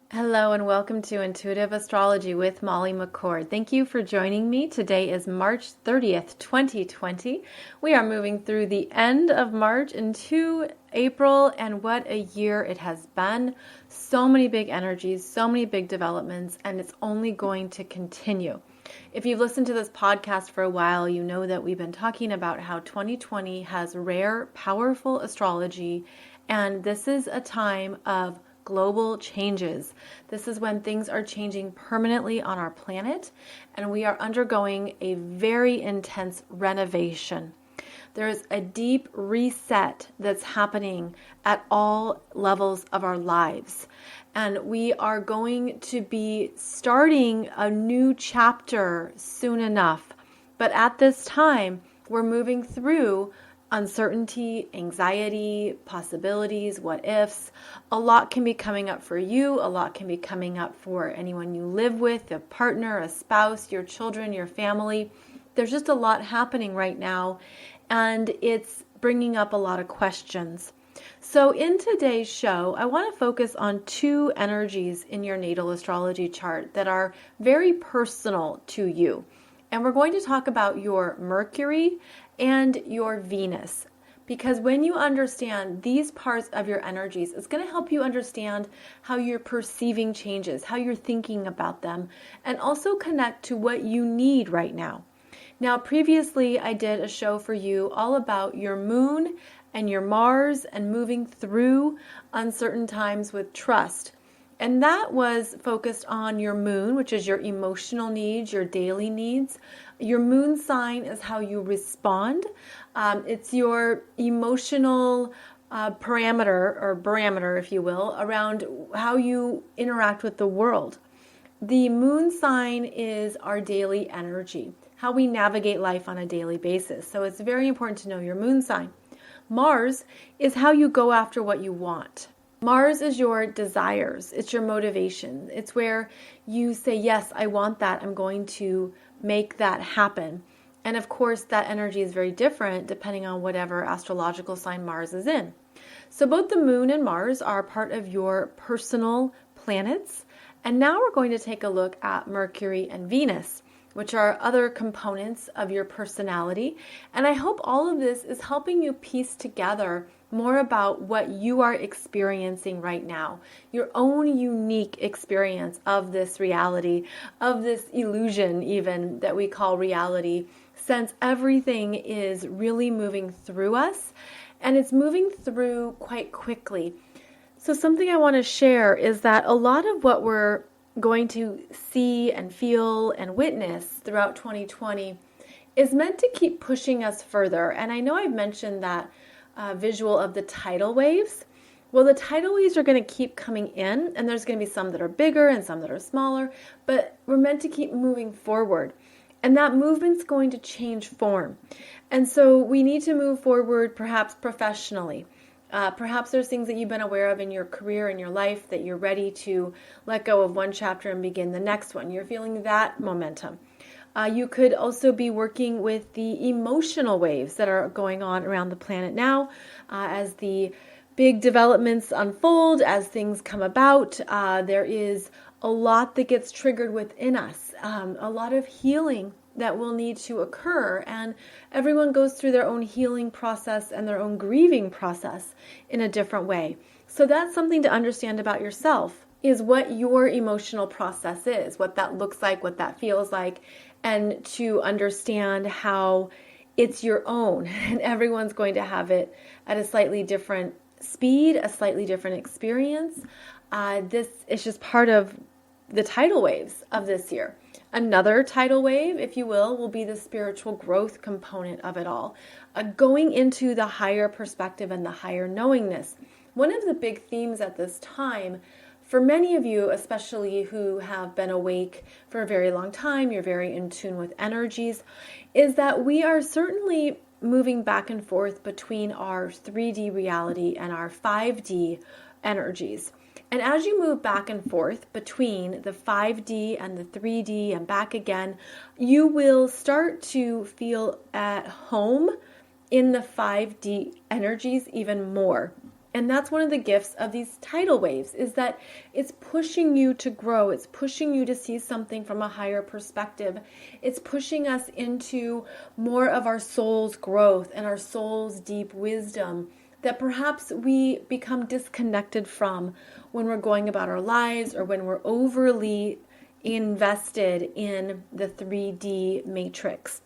Hello and welcome to Intuitive Astrology with Molly McCord. Thank you for joining me. Today is March 30th, 2020. We are moving through the end of March into April, and what a year it has been. So many big energies, so many big developments, and it's only going to continue. If you've listened to this podcast for a while, you know that we've been talking about how 2020 has rare, powerful astrology, and this is a time of global changes. This is when things are changing permanently on our planet, and we are undergoing a very intense renovation. There is a deep reset that's happening at all levels of our lives. And we are going to be starting a new chapter soon enough. But at this time, we're moving through uncertainty, anxiety, possibilities, what ifs. A lot can be coming up for you. A lot can be coming up for anyone you live with, a partner, a spouse, your children, your family. There's just a lot happening right now, and it's bringing up a lot of questions. So in today's show, I want to focus on two energies in your natal astrology chart that are very personal to you. And we're going to talk about your Mercury and your Venus. Because when you understand these parts of your energies, it's going to help you understand how you're perceiving changes, how you're thinking about them, and also connect to what you need right now. Now, previously, I did a show for you all about your moon and your Mars and moving through uncertain times with trust. And that was focused on your moon, which is your emotional needs, your daily needs. Your moon sign is how you respond. It's your emotional parameter or barometer, if you will, around how you interact with the world. The moon sign is our daily energy, how we navigate life on a daily basis. So it's very important to know your moon sign. Mars is how you go after what you want. Mars is your desires. It's your motivation. It's where you say, yes, I want that. I'm going to make that happen. And of course, that energy is very different depending on whatever astrological sign Mars is in. So both the moon and Mars are part of your personal planets. And now we're going to take a look at Mercury and Venus, which are other components of your personality. And I hope all of this is helping you piece together more about what you are experiencing right now, your own unique experience of this reality, of this illusion even that we call reality, since everything is really moving through us, and it's moving through quite quickly. So something I want to share is that a lot of what we're going to see and feel and witness throughout 2020 is meant to keep pushing us further. And I know I've mentioned that visual of the tidal waves. Well, the tidal waves are going to keep coming in, and there's going to be some that are bigger and some that are smaller, but we're meant to keep moving forward. And that movement's going to change form. And so we need to move forward perhaps professionally. Perhaps there's things that you've been aware of in your career, in your life, that you're ready to let go of one chapter and begin the next one. You're feeling that momentum. You could also be working with the emotional waves that are going on around the planet now as the big developments unfold, as things come about. There is a lot that gets triggered within us, a lot of healing that will need to occur, and everyone goes through their own healing process and their own grieving process in a different way. So that's something to understand about yourself, is what your emotional process is, what that looks like, what that feels like, and to understand how it's your own, and everyone's going to have it at a slightly different speed, a slightly different experience. This is just part of the tidal waves of this year. Another tidal wave, if you will be the spiritual growth component of it all, going into the higher perspective and the higher knowingness. One of the big themes at this time, for many of you, especially who have been awake for a very long time, you're very in tune with energies, is that we are certainly moving back and forth between our 3D reality and our 5D energies. And as you move back and forth between the 5D and the 3D and back again, you will start to feel at home in the 5D energies even more. And that's one of the gifts of these tidal waves, is that it's pushing you to grow. It's pushing you to see something from a higher perspective. It's pushing us into more of our soul's growth and our soul's deep wisdom that perhaps we become disconnected from when we're going about our lives, or when we're overly invested in the 3D matrix.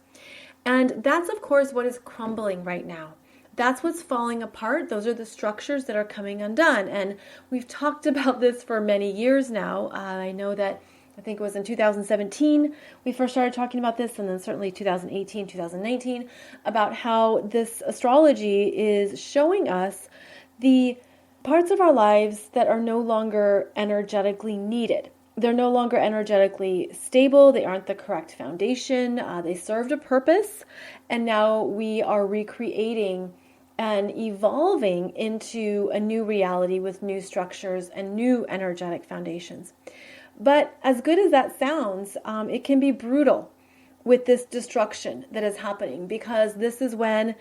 And that's, of course, what is crumbling right now. That's what's falling apart. Those are the structures that are coming undone. And we've talked about this for many years now. I know that, I think it was in 2017 we first started talking about this, and then certainly 2018, 2019, about how this astrology is showing us the parts of our lives that are no longer energetically needed. They're no longer energetically stable. They aren't the correct foundation. They served a purpose, and now we are recreating and evolving into a new reality with new structures and new energetic foundations. But as good as that sounds, it can be brutal with this destruction that is happening, because this is when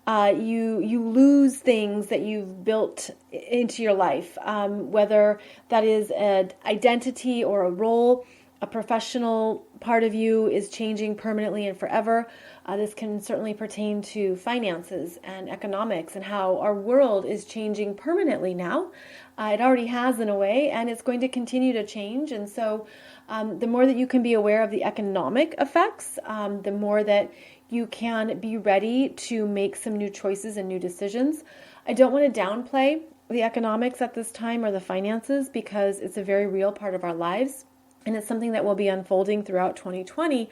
you lose things that you've built into your life, whether that is an identity or a role. A professional part of you is changing permanently and forever. This can certainly pertain to finances and economics, and how our world is changing permanently now. It already has in a way, and it's going to continue to change. And so the more that you can be aware of the economic effects, the more that you can be ready to make some new choices and new decisions. I don't want to downplay the economics at this time, or the finances, because it's a very real part of our lives. And it's something that will be unfolding throughout 2020,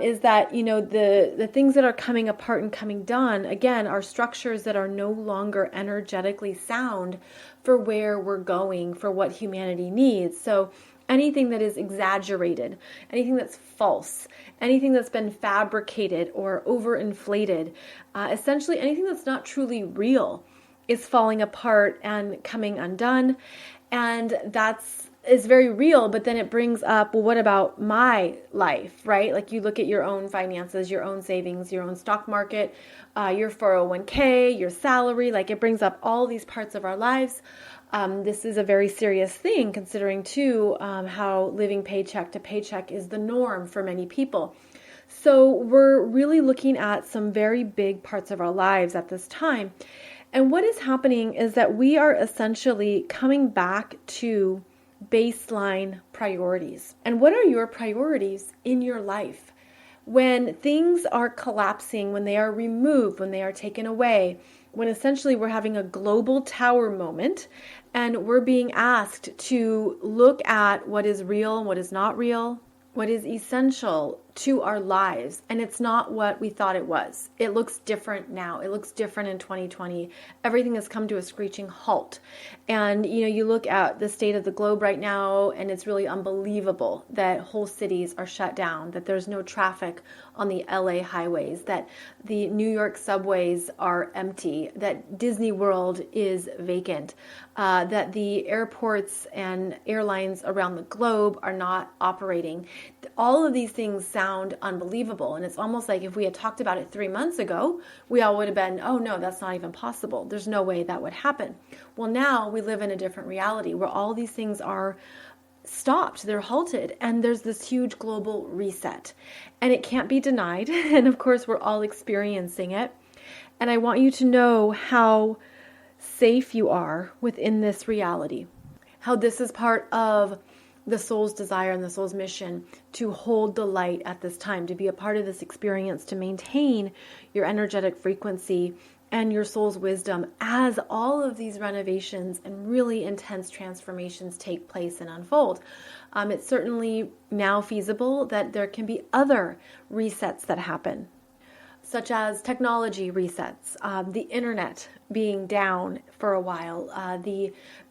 is that, the things that are coming apart and coming done, again, are structures that are no longer energetically sound for where we're going, for what humanity needs. So anything that is exaggerated, anything that's false, anything that's been fabricated or overinflated, essentially anything that's not truly real, is falling apart and coming undone. And is very real, but then it brings up, well, what about my life, right? Like, you look at your own finances, your own savings, your own stock market, your 401k, your salary, like it brings up all these parts of our lives. This is a very serious thing, considering too how living paycheck to paycheck is the norm for many people. So we're really looking at some very big parts of our lives at this time. And what is happening is that we are essentially coming back to baseline priorities. And what are your priorities in your life? When things are collapsing, when they are removed, when they are taken away, when essentially we're having a global tower moment, and we're being asked to look at what is real and what is not real, what is essential to our lives, and it's not what we thought it was. It looks different now. It looks different in 2020. Everything has come to a screeching halt. And you look at the state of the globe right now, and it's really unbelievable that whole cities are shut down, that there's no traffic on the LA highways, that the New York subways are empty, that Disney World is vacant, that the airports and airlines around the globe are not operating. All of these things sound unbelievable. And it's almost like if we had talked about it 3 months ago, we all would have been, oh no, that's not even possible. There's no way that would happen. Well, now we live in a different reality where all these things are stopped, they're halted, and there's this huge global reset. And it can't be denied. And of course, we're all experiencing it. And I want you to know how safe you are within this reality, how this is part of the soul's desire and the soul's mission to hold the light at this time, to be a part of this experience, to maintain your energetic frequency and your soul's wisdom as all of these renovations and really intense transformations take place and unfold. It's certainly now feasible that there can be other resets that happen, such as technology resets, the internet being down for a while,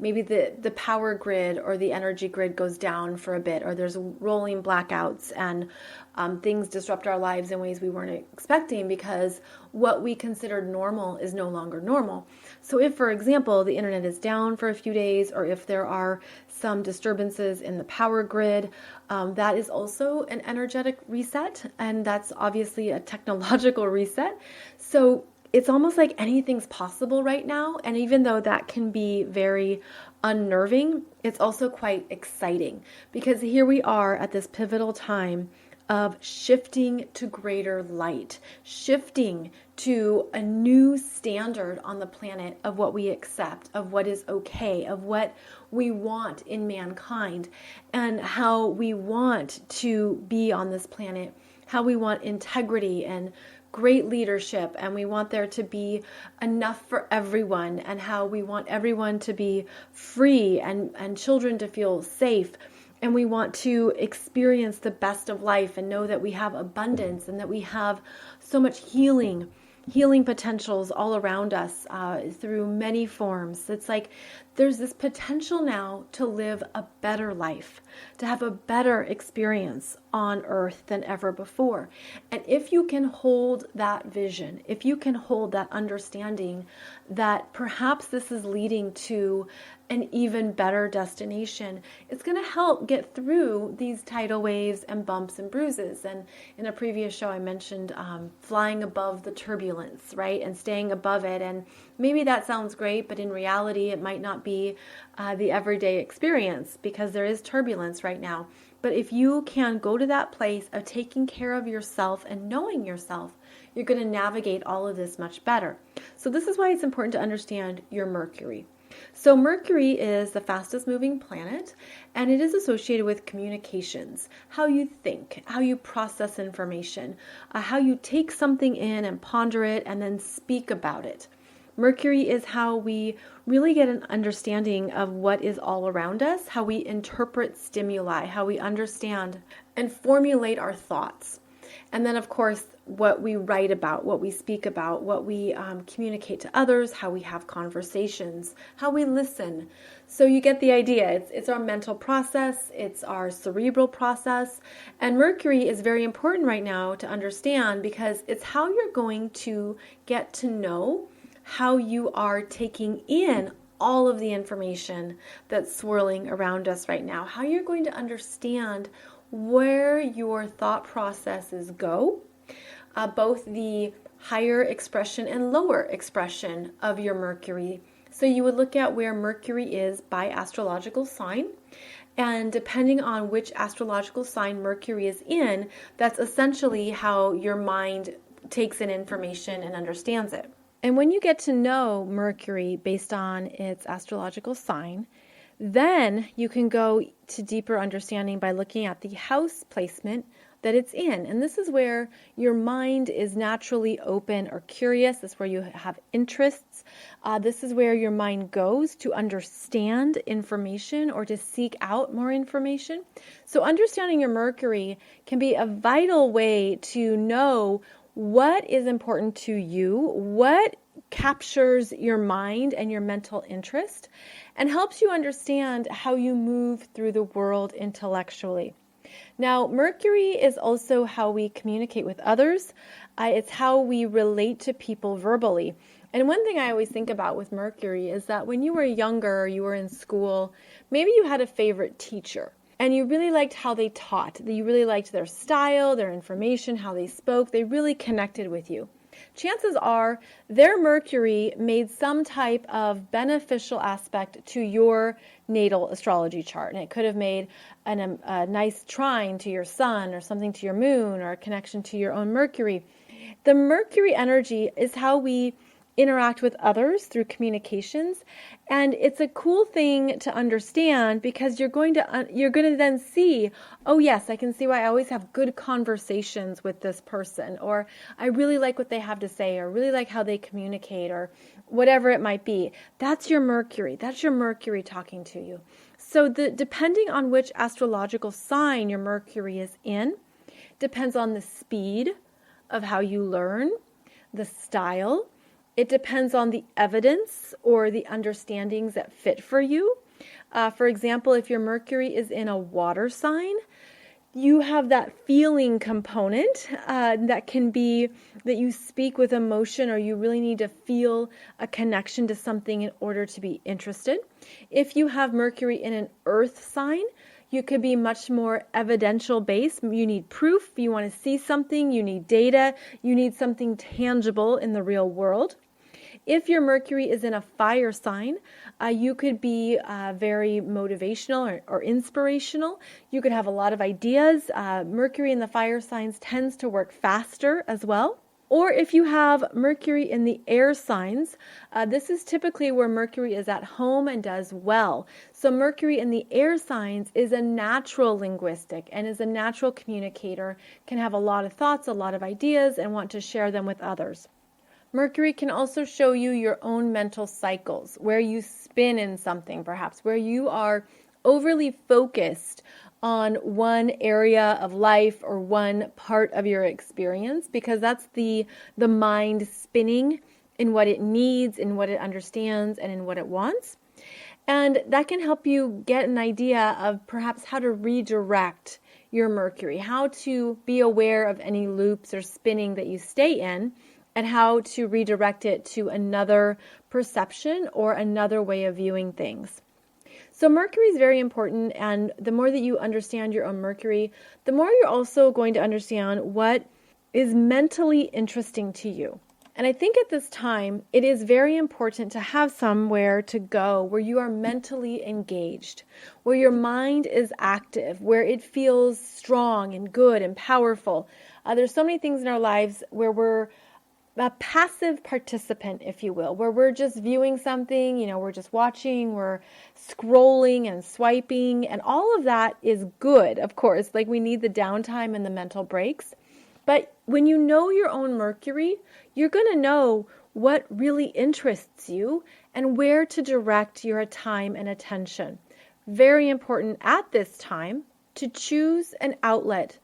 maybe the power grid or the energy grid goes down for a bit, or there's rolling blackouts, and things disrupt our lives in ways we weren't expecting, because what we considered normal is no longer normal. So if, for example, the internet is down for a few days, or if there are some disturbances in the power grid, that is also an energetic reset, and that's obviously a technological reset. So it's almost like anything's possible right now. And even though that can be very unnerving, it's also quite exciting because here we are at this pivotal time of shifting to greater light, shifting to a new standard on the planet of what we accept, of what is okay, of what we want in mankind, and how we want to be on this planet, how we want integrity and great leadership, and we want there to be enough for everyone, and how we want everyone to be free and children to feel safe. And we want to experience the best of life and know that we have abundance and that we have so much healing potentials all around us through many forms. It's like there's this potential now to live a better life, to have a better experience on earth than ever before. And if you can hold that vision, if you can hold that understanding that perhaps this is leading to an even better destination, it's going to help get through these tidal waves and bumps and bruises. And in a previous show, I mentioned flying above the turbulence, right? And staying above it. And maybe that sounds great, but in reality, it might not be the everyday experience because there is turbulence right now. But if you can go to that place of taking care of yourself and knowing yourself, you're going to navigate all of this much better. So this is why it's important to understand your Mercury. So Mercury is the fastest moving planet, and it is associated with communications, how you think, how you process information, how you take something in and ponder it and then speak about it. Mercury is how we really get an understanding of what is all around us, how we interpret stimuli, how we understand and formulate our thoughts. And then, of course, what we write about, what we speak about, what we communicate to others, how we have conversations, how we listen. So you get the idea. It's our mental process. It's our cerebral process. And Mercury is very important right now to understand because it's how you're going to get to know how you are taking in all of the information that's swirling around us right now, how you're going to understand where your thought processes go, both the higher expression and lower expression of your Mercury. So you would look at where Mercury is by astrological sign, and depending on which astrological sign Mercury is in, that's essentially how your mind takes in information and understands it. And when you get to know Mercury based on its astrological sign, then you can go to deeper understanding by looking at the house placement that it's in. And this is where your mind is naturally open or curious. This is where you have interests. This is where your mind goes to understand information or to seek out more information. So understanding your Mercury can be a vital way to know what is important to you, what captures your mind and your mental interest, and helps you understand how you move through the world intellectually. Now, Mercury is also how we communicate with others. It's how we relate to people verbally. And one thing I always think about with Mercury is that when you were younger, you were in school, maybe you had a favorite teacher. And you really liked how they taught. You really liked their style, their information, how they spoke. They really connected with you. Chances are their Mercury made some type of beneficial aspect to your natal astrology chart. And it could have made a nice trine to your sun or something to your moon or a connection to your own Mercury. The Mercury energy is how we interact with others through communications, and it's a cool thing to understand because you're going to then see, oh yes, I can see why I always have good conversations with this person, or I really like what they have to say, or really like how they communicate, or whatever it might be. That's your Mercury. That's your Mercury talking to you. So depending on which astrological sign your Mercury is in, depends on the speed of how you learn, the style. It depends on the evidence or the understandings that fit for you. For example, if your Mercury is in a water sign, you have that feeling component that can be that you speak with emotion, or you really need to feel a connection to something in order to be interested. If you have Mercury in an earth sign, You could be much more evidential based. You need proof. You want to see something. You need data. You need something tangible in the real world. If your Mercury is in a fire sign, you could be very motivational or inspirational. You could have a lot of ideas. Mercury in the fire signs tends to work faster as well. Or if you have Mercury in the air signs, this is typically where Mercury is at home and does well. So Mercury in the air signs is a natural linguistic and is a natural communicator, can have a lot of thoughts, a lot of ideas, and want to share them with others. Mercury can also show you your own mental cycles, where you spin in something perhaps, where you are overly focused on one area of life or one part of your experience, because that's the mind spinning in what it needs, in what it understands, and in what it wants. And that can help you get an idea of perhaps how to redirect your Mercury, how to be aware of any loops or spinning that you stay in, and how to redirect it to another perception or another way of viewing things. So Mercury is very important, and the more that you understand your own Mercury, the more you're also going to understand what is mentally interesting to you. And I think at this time, it is very important to have somewhere to go where you are mentally engaged, where your mind is active, where it feels strong and good and powerful. There's so many things in our lives where we're a passive participant, if you will, where we're just viewing something, we're just watching, we're scrolling and swiping, and all of that is good, of course. Like, we need the downtime and the mental breaks. But when you know your own Mercury, you're going to know what really interests you and where to direct your time and attention. Very important at this time to choose an outlet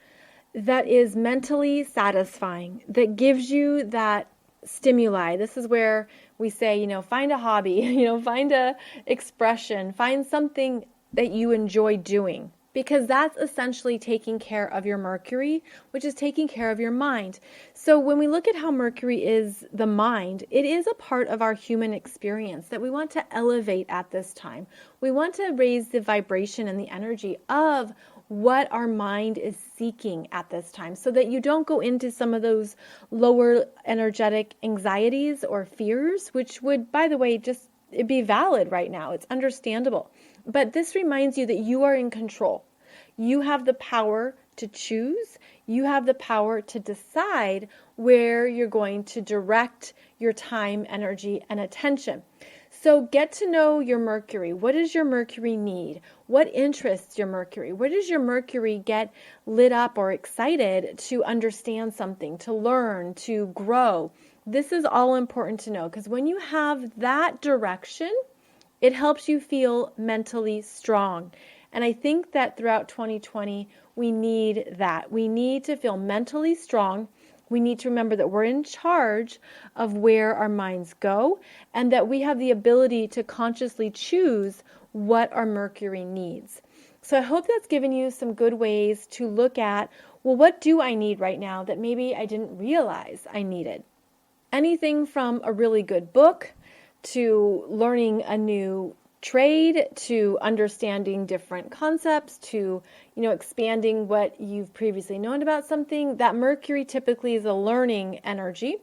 that is mentally satisfying, that gives you that stimuli. This is where we say, find a hobby, find a expression, find something that you enjoy doing, because that's essentially taking care of your Mercury, which is taking care of your mind. So when we look at how Mercury is the mind, it is a part of our human experience that we want to elevate at this time. We want to raise the vibration and the energy of what our mind is seeking at this time, so that you don't go into some of those lower energetic anxieties or fears, which would, by the way, just be valid right now. It's understandable. But this reminds you that you are in control. You have the power to choose. You have the power to decide where you're going to direct your time, energy, and attention. So get to know your Mercury. What does your Mercury need? What interests your Mercury? Where does your Mercury get lit up or excited to understand something, to learn, to grow? This is all important to know, because when you have that direction, it helps you feel mentally strong. And I think that throughout 2020, we need that. We need to feel mentally strong. We need to remember that we're in charge of where our minds go, and that we have the ability to consciously choose what our Mercury needs. So I hope that's given you some good ways to look at, well, what do I need right now that maybe I didn't realize I needed? Anything from a really good book to learning a new trade, to understanding different concepts, to expanding what you've previously known about something. That Mercury typically is a learning energy,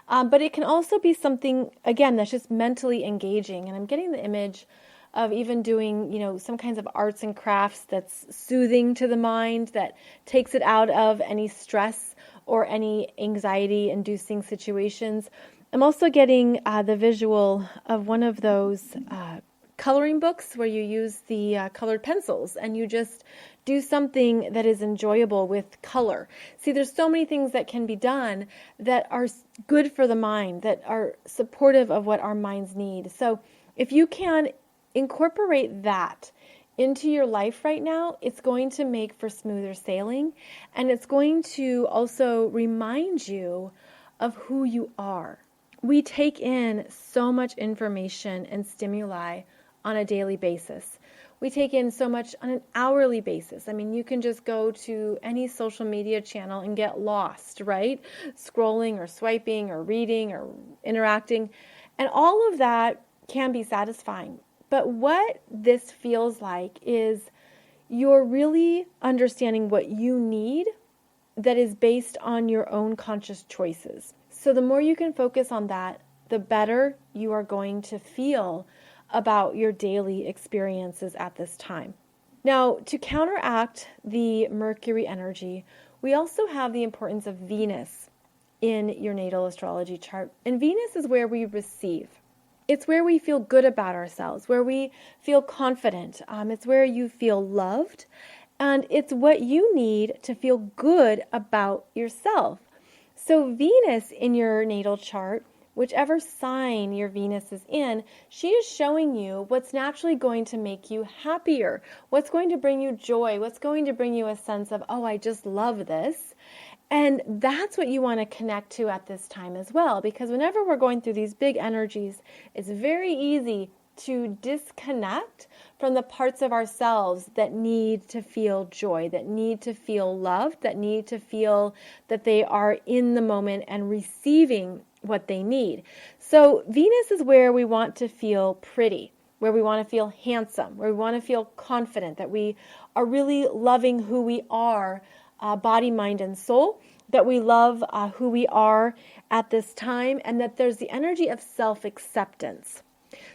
but it can also be something, again, that's just mentally engaging. And I'm getting the image of even doing some kinds of arts and crafts that's soothing to the mind, that takes it out of any stress or any anxiety inducing situations. I'm also getting the visual of one of those coloring books where you use the colored pencils and you just do something that is enjoyable with color. See, there's so many things that can be done that are good for the mind, that are supportive of what our minds need. So if you can incorporate that into your life right now, it's going to make for smoother sailing, and it's going to also remind you of who you are. We take in so much information and stimuli on a daily basis. We take in so much on an hourly basis. I mean, you can just go to any social media channel and get lost, right? Scrolling or swiping or reading or interacting. And all of that can be satisfying. But what this feels like is you're really understanding what you need that is based on your own conscious choices. So the more you can focus on that, the better you are going to feel about your daily experiences at this time. Now, to counteract the Mercury energy, we also have the importance of Venus in your natal astrology chart. And Venus is where we receive. It's where we feel good about ourselves, where we feel confident. It's where you feel loved. And it's what you need to feel good about yourself. So Venus in your natal chart, whichever sign your Venus is in, she is showing you what's naturally going to make you happier, what's going to bring you joy, what's going to bring you a sense of, oh, I just love this. And that's what you want to connect to at this time as well, because whenever we're going through these big energies, it's very easy to disconnect from the parts of ourselves that need to feel joy, that need to feel loved, that need to feel that they are in the moment and receiving what they need. So Venus is where we want to feel pretty, where we want to feel handsome, where we want to feel confident, that we are really loving who we are, body, mind, and soul, that we love who we are at this time, and that there's the energy of self-acceptance.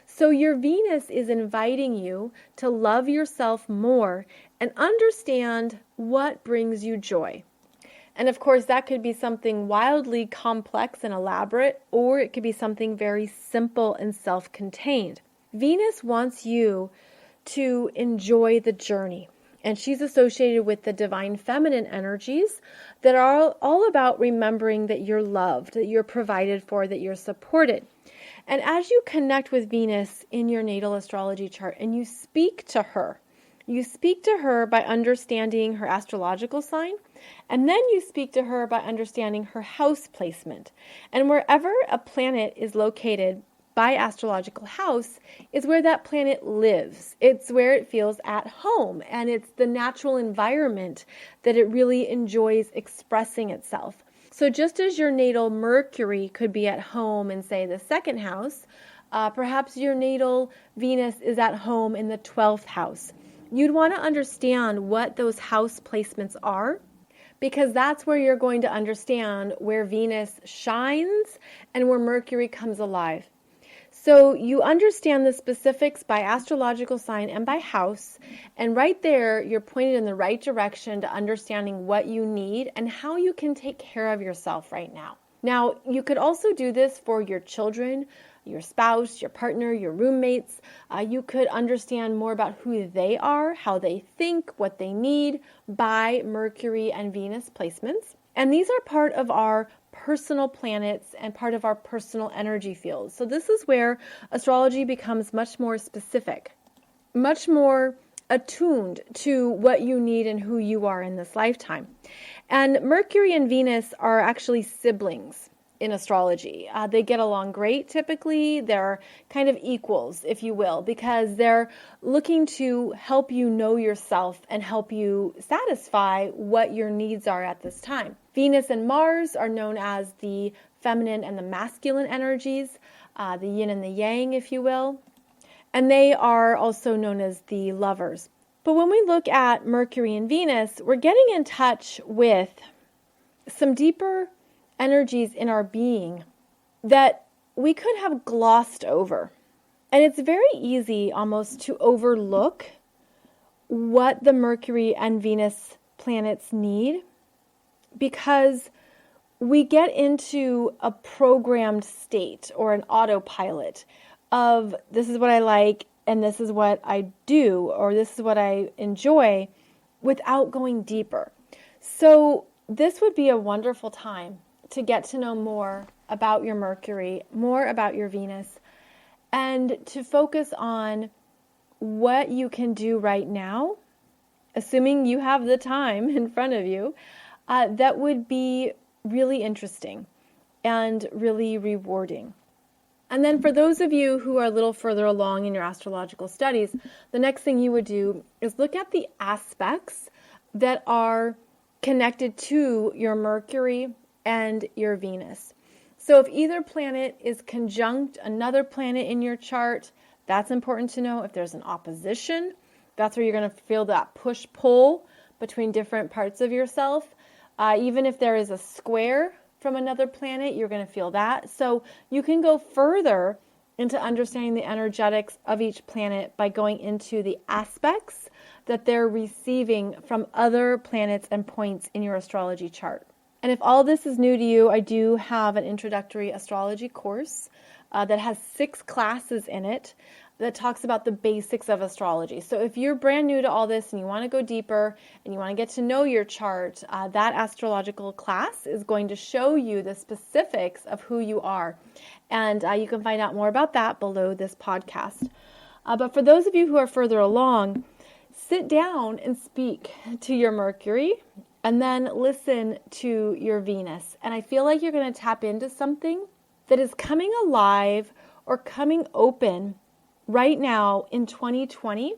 So your Venus is inviting you to love yourself more and understand what brings you joy. And of course, that could be something wildly complex and elaborate, or it could be something very simple and self-contained. Venus wants you to enjoy the journey. And she's associated with the divine feminine energies that are all about remembering that you're loved, that you're provided for, that you're supported. And as you connect with Venus in your natal astrology chart and you speak to her by understanding her astrological sign, and then you speak to her by understanding her house placement. And wherever a planet is located by astrological house is where that planet lives. It's where it feels at home, and it's the natural environment that it really enjoys expressing itself. So just as your natal Mercury could be at home in, say, the second house, perhaps your natal Venus is at home in the 12th house. You'd want to understand what those house placements are, because that's where you're going to understand where Venus shines and where Mercury comes alive. So you understand the specifics by astrological sign and by house, and right there you're pointed in the right direction to understanding what you need and how you can take care of yourself right now. Now, you could also do this for your children, your spouse, your partner, your roommates. You could understand more about who they are, how they think, what they need by Mercury and Venus placements. And these are part of our personal planets and part of our personal energy fields. So this is where astrology becomes much more specific, much more attuned to what you need and who you are in this lifetime. And Mercury and Venus are actually siblings in astrology. They get along great typically. They're kind of equals, if you will, because they're looking to help you know yourself and help you satisfy what your needs are at this time. Venus and Mars are known as the feminine and the masculine energies, the yin and the yang, if you will. And they are also known as the lovers. But when we look at Mercury and Venus, we're getting in touch with some deeper energies in our being that we could have glossed over. And it's very easy almost to overlook what the Mercury and Venus planets need, because we get into a programmed state or an autopilot of this is what I like and this is what I do, or this is what I enjoy, without going deeper. So this would be a wonderful time to get to know more about your Mercury, more about your Venus, and to focus on what you can do right now, assuming you have the time in front of you, that would be really interesting and really rewarding. And then for those of you who are a little further along in your astrological studies, the next thing you would do is look at the aspects that are connected to your Mercury and your Venus. So if either planet is conjunct another planet in your chart, that's important to know. If there's an opposition, That's where you're going to feel that push-pull between different parts of yourself. Even if there is a square from another planet, you're going to feel that. So you can go further into understanding the energetics of each planet by going into the aspects that they're receiving from other planets and points in your astrology chart. And if all this is new to you, I do have an introductory astrology course that has 6 classes in it that talks about the basics of astrology. So if you're brand new to all this and you want to go deeper and you want to get to know your chart, that astrological class is going to show you the specifics of who you are. And you can find out more about that below this podcast. But for those of you who are further along, sit down and speak to your Mercury and then listen to your Venus. And I feel like you're going to tap into something that is coming alive or coming open right now in 2020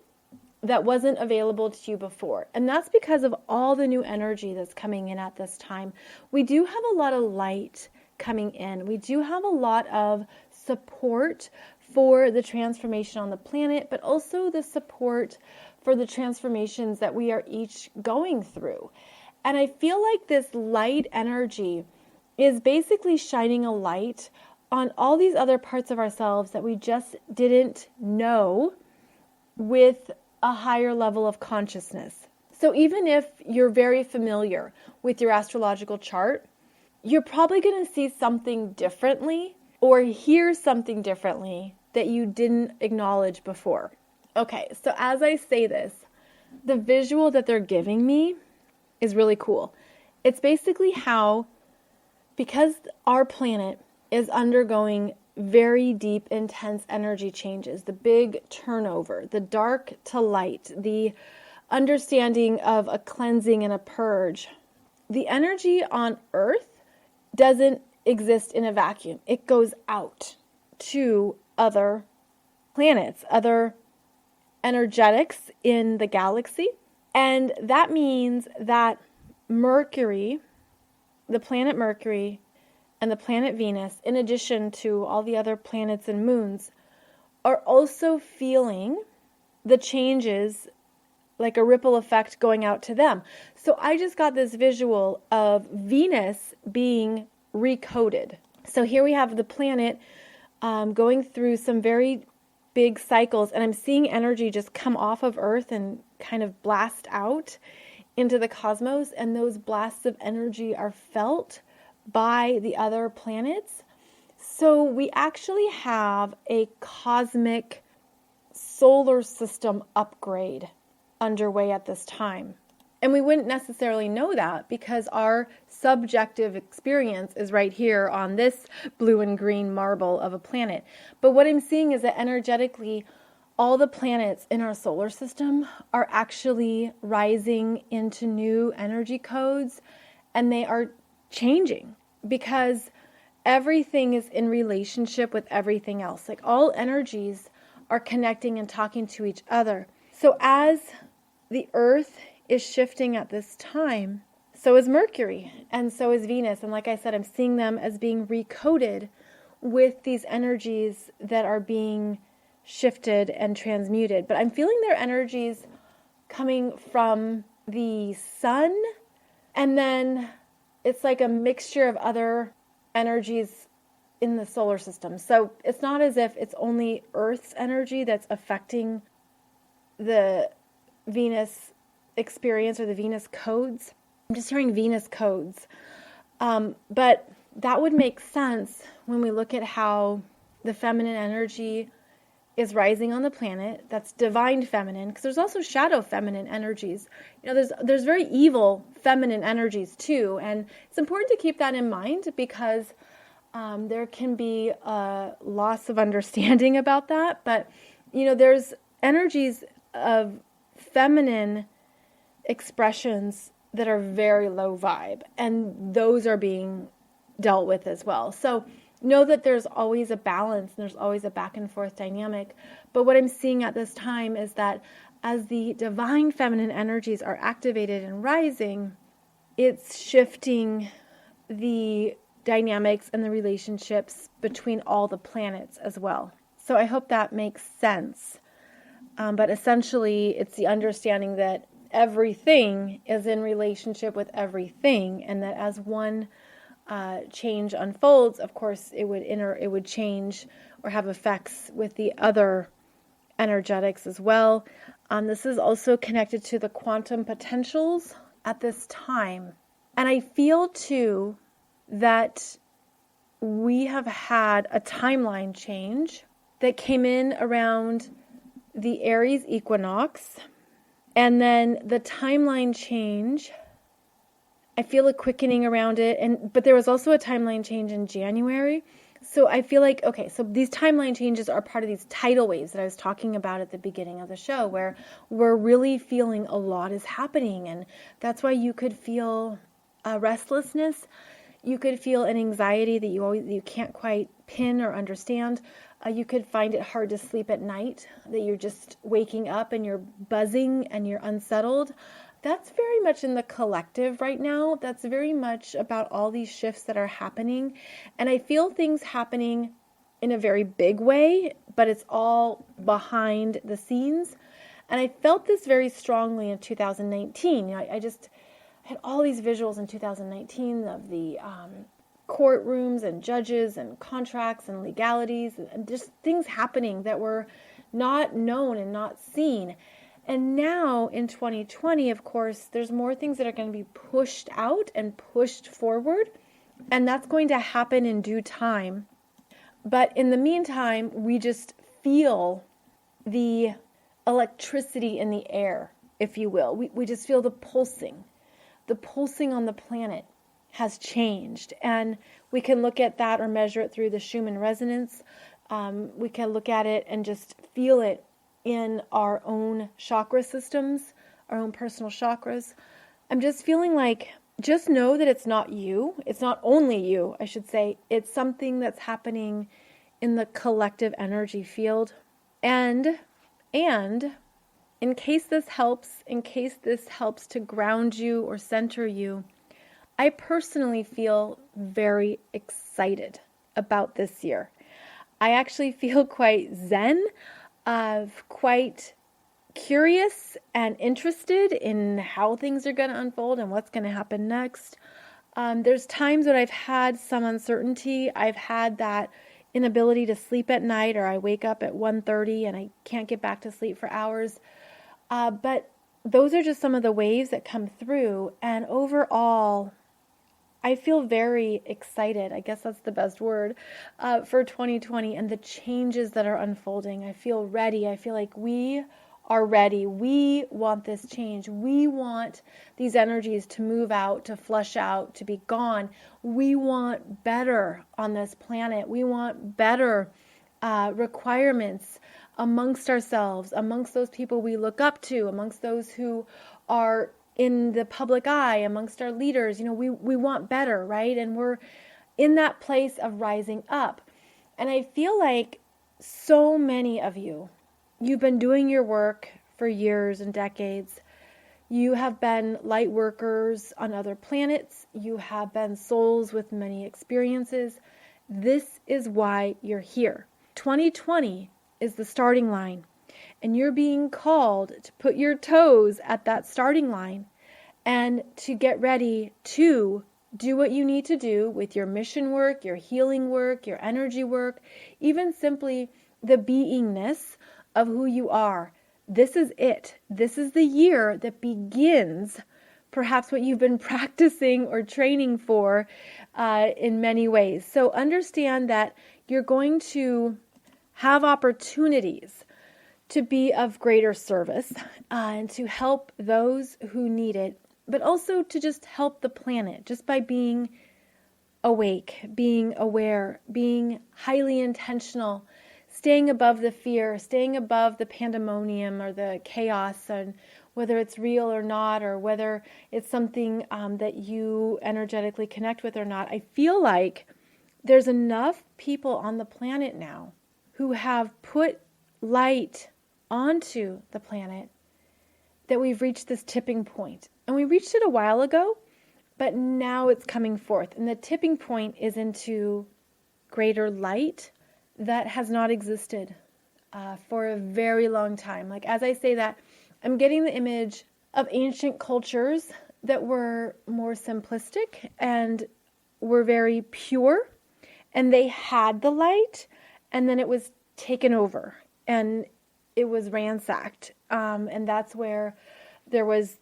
that wasn't available to you before. And that's because of all the new energy that's coming in at this time. We do have a lot of light coming in. We do have a lot of support for the transformation on the planet, but also the support for the transformations that we are each going through. And I feel like this light energy is basically shining a light on all these other parts of ourselves that we just didn't know with a higher level of consciousness. So even if you're very familiar with your astrological chart, you're probably going to see something differently or hear something differently that you didn't acknowledge before. Okay, so as I say this, the visual that they're giving me is really cool. It's basically how, because our planet is undergoing very deep, intense energy changes, the big turnover, the dark to light, the understanding of a cleansing and a purge. The energy on Earth doesn't exist in a vacuum. It goes out to other planets, other energetics in the galaxy. And that means that Mercury, the planet Mercury, and the planet Venus, in addition to all the other planets and moons, are also feeling the changes like a ripple effect going out to them. So I just got this visual of Venus being recoded. So here we have the planet going through some very big cycles, and I'm seeing energy just come off of Earth and kind of blast out into the cosmos, and those blasts of energy are felt by the other planets. So we actually have a cosmic solar system upgrade underway at this time. And we wouldn't necessarily know that because our subjective experience is right here on this blue and green marble of a planet. But what I'm seeing is that energetically, all the planets in our solar system are actually rising into new energy codes, and they are changing because everything is in relationship with everything else. Like all energies are connecting and talking to each other. So as the Earth is shifting at this time, so is Mercury and so is Venus. And like I said, I'm seeing them as being recoded with these energies that are being shifted and transmuted. But I'm feeling their energies coming from the sun, and then it's like a mixture of other energies in the solar system. So it's not as if it's only Earth's energy that's affecting the Venus experience or the Venus codes. I'm just hearing Venus codes. But that would make sense when we look at how the feminine energy is rising on the planet. That's divine feminine, because there's also shadow feminine energies. You know, there's very evil feminine energies too, and it's important to keep that in mind because there can be a loss of understanding about that. But you know, there's energies of feminine expressions that are very low vibe, and those are being dealt with as well. So know that there's always a balance and there's always a back and forth dynamic. But what I'm seeing at this time is that as the divine feminine energies are activated and rising, it's shifting the dynamics and the relationships between all the planets as well. So I hope that makes sense. But essentially, it's the understanding that everything is in relationship with everything, and that as one change unfolds, of course, it would change or have effects with the other energetics as well. This is also connected to the quantum potentials at this time. And I feel too that we have had a timeline change that came in around the Aries equinox. And then the timeline change, I feel a quickening around it. But there was also a timeline change in January. So I feel like, okay, so these timeline changes are part of these tidal waves that I was talking about at the beginning of the show, where we're really feeling a lot is happening. And that's why you could feel a restlessness. You could feel an anxiety that you can't quite pin or understand. You could find it hard to sleep at night, that you're just waking up and you're buzzing and you're unsettled. That's very much in the collective right now. That's very much about all these shifts that are happening. And I feel things happening in a very big way, but it's all behind the scenes. And I felt this very strongly in 2019. I just had all these visuals in 2019 of the courtrooms and judges and contracts and legalities and just things happening that were not known and not seen. And now in 2020, of course, there's more things that are going to be pushed out and pushed forward, and that's going to happen in due time. But in the meantime, we just feel the electricity in the air, if you will. We just feel the pulsing. The pulsing on the planet has changed, and we can look at that or measure it through the Schumann resonance. We can look at it and just feel it in our own chakra systems, our own personal chakras. I'm just feeling like, just know that it's not you. It's not only you, I should say. It's something that's happening in the collective energy field. And in case this helps to ground you or center you, I personally feel very excited about this year. I actually feel quite zen, quite curious and interested in how things are going to unfold and what's going to happen next. There's times that I've had some uncertainty. I've had that inability to sleep at night, or I wake up at 1:30 and I can't get back to sleep for hours. But those are just some of the waves that come through. And overall, I feel very excited, I guess that's the best word, for 2020 and the changes that are unfolding. I feel ready. I feel like we are ready. We want this change. We want these energies to move out, to flush out, to be gone. We want better on this planet. We want better requirements amongst ourselves, amongst those people we look up to, amongst those who are in the public eye, amongst our leaders. We want better, right? And we're in that place of rising up. And I feel like so many of you've been doing your work for years and decades. You have been light workers on other planets. You have been souls with many experiences. This is why you're here. 2020 is the starting line. And you're being called to put your toes at that starting line and to get ready to do what you need to do with your mission work, your healing work, your energy work, even simply the beingness of who you are. This is it. This is the year that begins perhaps what you've been practicing or training for in many ways. So understand that you're going to have opportunities to be of greater service and to help those who need it, but also to just help the planet just by being awake, being aware, being highly intentional, staying above the fear, staying above the pandemonium or the chaos, and whether it's real or not, or whether it's something that you energetically connect with or not. I feel like there's enough people on the planet now who have put light onto the planet that we've reached this tipping point. And we reached it a while ago, but now it's coming forth. And the tipping point is into greater light that has not existed for a very long time. Like, as I say that, I'm getting the image of ancient cultures that were more simplistic and were very pure, and they had the light, and then it was taken over and it was ransacked. And that's where there was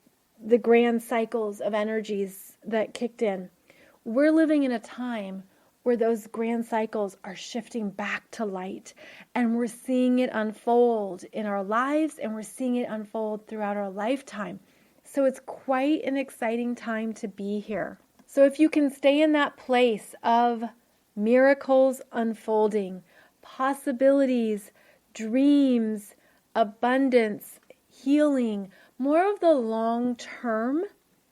the grand cycles of energies that kicked in. We're living in a time where those grand cycles are shifting back to light, and we're seeing it unfold in our lives, and we're seeing it unfold throughout our lifetime. So it's quite an exciting time to be here. So if you can stay in that place of miracles unfolding, possibilities, dreams, abundance, healing, more of the long-term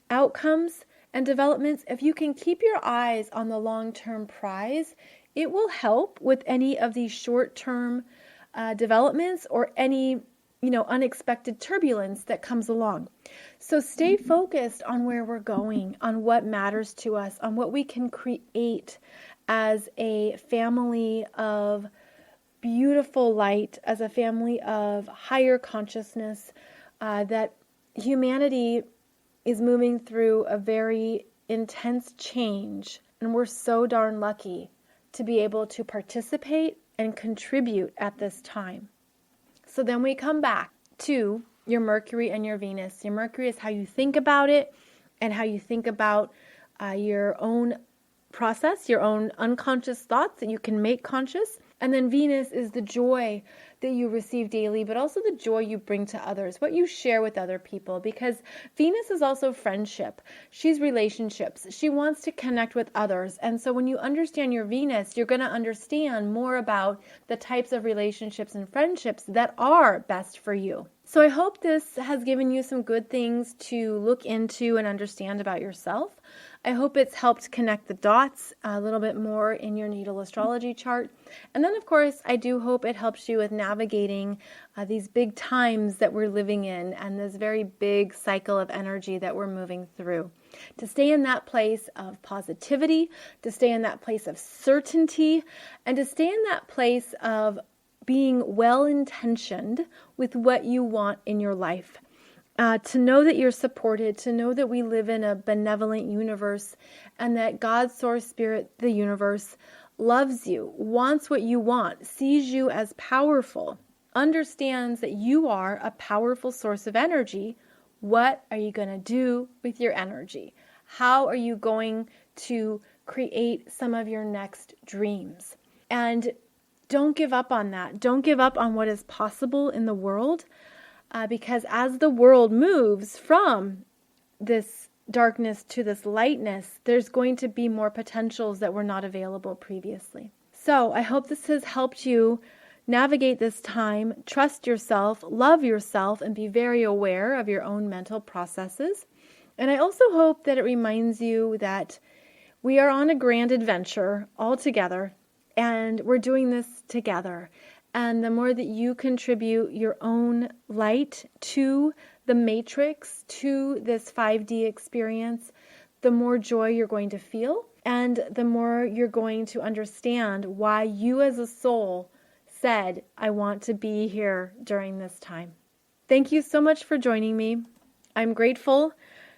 outcomes and developments, if you can keep your eyes on the long-term prize, it will help with any of these short-term developments or any unexpected turbulence that comes along. So stay focused on where we're going, on what matters to us, on what we can create as a family of beautiful light, as a family of higher consciousness, that humanity is moving through a very intense change, and we're so darn lucky to be able to participate and contribute at this time. So then we come back to your Mercury and your Venus. Your Mercury is how you think about it and how you think about your own process, your own unconscious thoughts that you can make conscious. And then Venus is the joy that you receive daily, but also the joy you bring to others, what you share with other people, because Venus is also friendship. She's relationships. She wants to connect with others. And so when you understand your Venus, you're going to understand more about the types of relationships and friendships that are best for you. So I hope this has given you some good things to look into and understand about yourself. I hope it's helped connect the dots a little bit more in your natal astrology chart. And then, of course, I do hope it helps you with navigating these big times that we're living in and this very big cycle of energy that we're moving through. To stay in that place of positivity, to stay in that place of certainty, and to stay in that place of being well-intentioned with what you want in your life. To know that you're supported, to know that we live in a benevolent universe and that God, Source, Spirit, the universe, loves you, wants what you want, sees you as powerful, understands that you are a powerful source of energy. What are you going to do with your energy? How are you going to create some of your next dreams? And don't give up on that. Don't give up on what is possible in the world. Because as the world moves from this darkness to this lightness, there's going to be more potentials that were not available previously. So I hope this has helped you navigate this time, trust yourself, love yourself, and be very aware of your own mental processes. And I also hope that it reminds you that we are on a grand adventure all together, and we're doing this together. And the more that you contribute your own light to the matrix, to this 5D experience, the more joy you're going to feel, and the more you're going to understand why you as a soul said, I want to be here during this time. Thank you so much for joining me. I'm grateful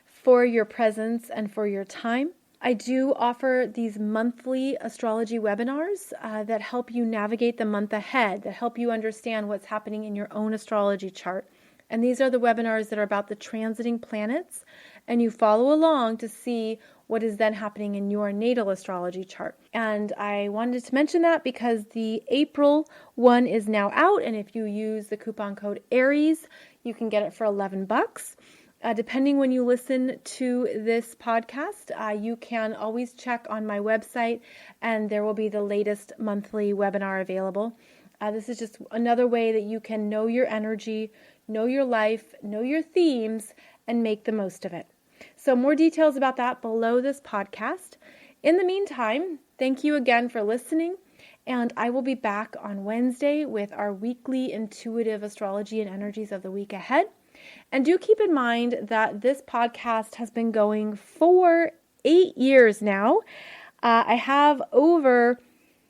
for your presence and for your time. I do offer these monthly astrology webinars that help you navigate the month ahead, that help you understand what's happening in your own astrology chart. And these are the webinars that are about the transiting planets, and you follow along to see what is then happening in your natal astrology chart. And I wanted to mention that because the April one is now out, and if you use the coupon code ARIES, you can get it for $11. Depending when you listen to this podcast, you can always check on my website, and there will be the latest monthly webinar available. This is just another way that you can know your energy, know your life, know your themes, and make the most of it. So more details about that below this podcast. In the meantime, thank you again for listening, and I will be back on Wednesday with our weekly intuitive astrology and energies of the week ahead. And do keep in mind that this podcast has been going for 8 years now. I have over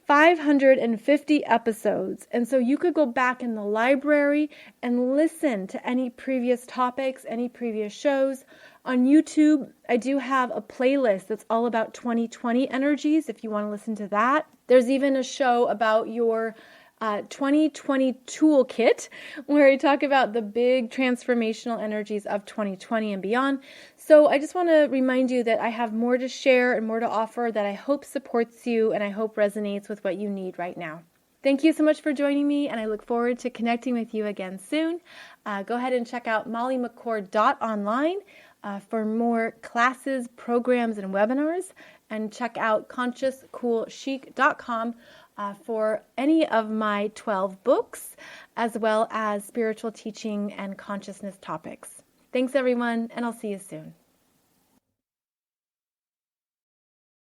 550 episodes. And so you could go back in the library and listen to any previous topics, any previous shows. On YouTube, I do have a playlist that's all about 2020 energies if you want to listen to that. There's even a show about your 2020 toolkit where I talk about the big transformational energies of 2020 and beyond. So I just want to remind you that I have more to share and more to offer that I hope supports you and I hope resonates with what you need right now. Thank you so much for joining me, and I look forward to connecting with you again soon. Go ahead and check out mollymccord.online for more classes, programs, and webinars, and check out consciouscoolchic.com for any of my 12 books, as well as spiritual teaching and consciousness topics. Thanks, everyone, and I'll see you soon.